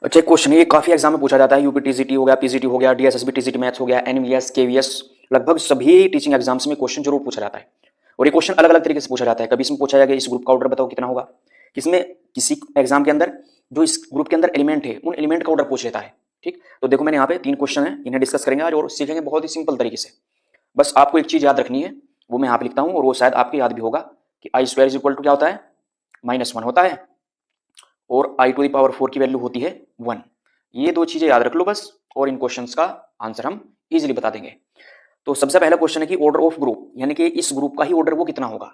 अच्छा, एक क्वेश्चन है, ये काफी एग्जाम में पूछा जाता है। यूपीटीजीटी हो गया, पीजीटी हो गया, डीएसएसबी टीजीटी मैथ्स हो गया, एनवीएस, केवीएस, लगभग सभी टीचिंग एग्जाम्स में क्वेश्चन जरूर पूछा जाता है। और ये क्वेश्चन अलग अलग तरीके से पूछा जाता है। कभी इसमें पूछा जाएगा इस ग्रुप का ऑर्डर बताओ कितना होगा, किसमें किसी एग्जाम के अंदर जो इस ग्रुप के अंदर एलिमेंट है उन एलिमेंट का ऑर्डर पूछ लेता है। ठीक, तो देखो मैंने यहाँ पे 3 क्वेश्चन है, इन्हें डिस्कस करेंगे आज और सीखेंगे बहुत ही सिंपल तरीके से। बस आपको एक चीज याद रखनी है, वो मैं यहाँ पे लिखता हूँ और वो शायद आपको याद भी होगा कि आई स्क्वायर इज इक्वल टू क्या होता है, -1 होता है, और आई टू द पावर 4 की वैल्यू होती है 1। ये 2 चीजें याद रख लो बस, और इन क्वेश्चंस का आंसर हम इजीली बता देंगे। तो सबसे पहला क्वेश्चन है कि ऑर्डर ऑफ ग्रुप, यानी कि इस ग्रुप का ही ऑर्डर वो कितना होगा।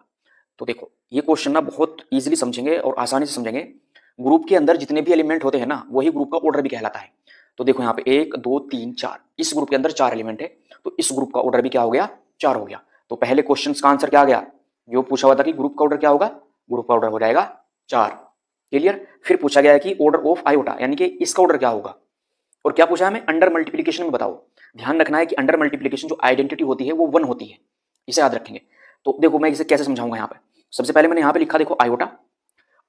तो देखो ये क्वेश्चन ना बहुत इजीली समझेंगे और आसानी से समझेंगे। ग्रुप के अंदर जितने भी एलिमेंट होते हैं ना, वही ग्रुप का ऑर्डर भी कहलाता है। तो देखो यहाँ पे 1 2 3 4, इस ग्रुप के अंदर 4 एलिमेंट है, तो इस ग्रुप का ऑर्डर भी क्या हो गया, 4 हो गया। तो पहले क्वेश्चन का आंसर क्या आ गया, जो पूछा हुआ था कि ग्रुप का ऑर्डर क्या होगा, ग्रुप का ऑर्डर हो जाएगा 4। क्लियर। फिर पूछा गया है कि ऑर्डर ऑफ आयोटा, यानी कि इसका ऑर्डर क्या होगा, और क्या पूछा है हमें, अंडर मल्टीप्लीकेशन में बताओ। ध्यान रखना है कि अंडर मल्टीप्लीकेशन जो आइडेंटिटी होती है वो 1 होती है, इसे याद रखेंगे। तो देखो मैं इसे कैसे समझाऊंगा। यहाँ पे सबसे पहले मैंने यहाँ पे लिखा, देखो आयोटा,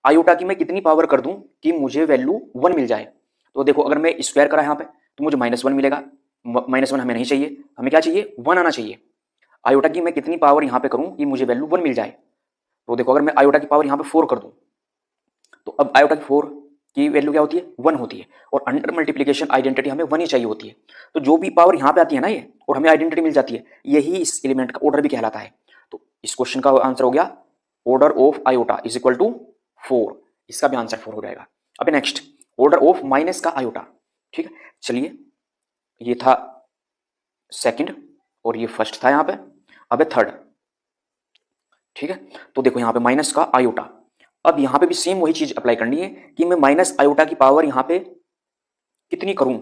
आयोटा की मैं कितनी पावर कर दूं कि मुझे वैल्यू 1 मिल जाए। तो देखो अगर मैं स्क्वायर करा यहाँ पे तो मुझे -1 मिलेगा। -1 हमें नहीं चाहिए, हमें क्या चाहिए, 1 आना चाहिए। आयोटा की मैं कितनी पावर यहाँ पे करूं कि मुझे वैल्यू 1 मिल जाए। तो देखो अगर मैं आयोटा की पावर यहाँ पे 4 कर दूं, तो अब आयोटा की 4 की वैल्यू क्या होती है, 1 होती है, और अंडर मल्टीप्लीकेशन आइडेंटिटी हमें 1 ही चाहिए होती है। तो जो भी पावर यहाँ पे आती है ना ये, और हमें आइडेंटिटी मिल जाती है, यही इस एलिमेंट का ऑर्डर भी कहलाता है। तो इस क्वेश्चन का आंसर हो गया order of iota is equal to 4। इसका भी आंसर 4 हो जाएगा। अब नेक्स्ट, ऑर्डर ऑफ माइनस का आयोटा। ठीक है, चलिए ये था सेकंड और ये फर्स्ट था यहाँ पे, अब है थर्ड। ठीक है, तो देखो यहाँ पे माइनस का आयोटा। अब यहाँ पे भी सेम वही चीज अप्लाई करनी है कि मैं माइनस आयोटा की पावर यहाँ पे कितनी करूं।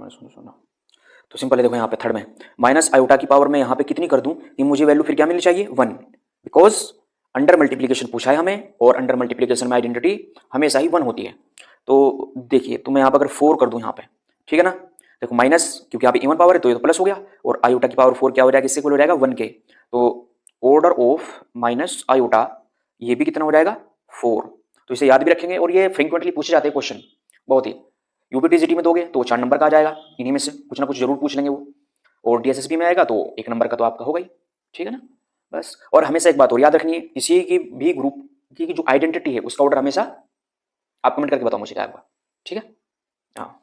सुनो, तो सिंपल है, देखो यहाँ पे थर्ड में माइनस आयोटा की पावर मैं यहाँ पे कितनी कर दूं कि मुझे वैल्यू फिर क्या मिलनी चाहिए, 1। बिकॉज अंडर मल्टीप्लीकेशन पूछा है हमें, और अंडर मल्टीप्लीकेशन में आइडेंटिटी हमेशा ही 1 होती है। तो देखिए, तो मैं यहाँ पर अगर 4 कर दूं यहाँ पे, ठीक है ना, देखो माइनस, क्योंकि यहाँ पे इवन पावर है तो ये तो प्लस हो गया, और आयोटा की पावर 4 क्या हो जाएगा, किससे इक्वल हो जाएगा, 1 के। तो ऑर्डर ऑफ माइनस आयोटा, ये भी कितना हो जाएगा, 4। तो इसे याद भी रखेंगे, और ये फ्रीक्वेंटली पूछे जाते हैं क्वेश्चन बहुत ही। यूपीटीजीटी में दोगे तो 4 नंबर का आ जाएगा, इन्हीं में से कुछ ना कुछ जरूर पूछ लेंगे वो, और डीएसएसबी में आएगा तो 1 नंबर का तो आपका होगा ही। ठीक है ना, बस। और हमेशा एक बात और याद रखनी है, किसी की भी ग्रुप की जो आइडेंटिटी है उसका ऑर्डर हमेशा आप कमेंट करके बताओ मुझे क्या होगा। ठीक है, हाँ।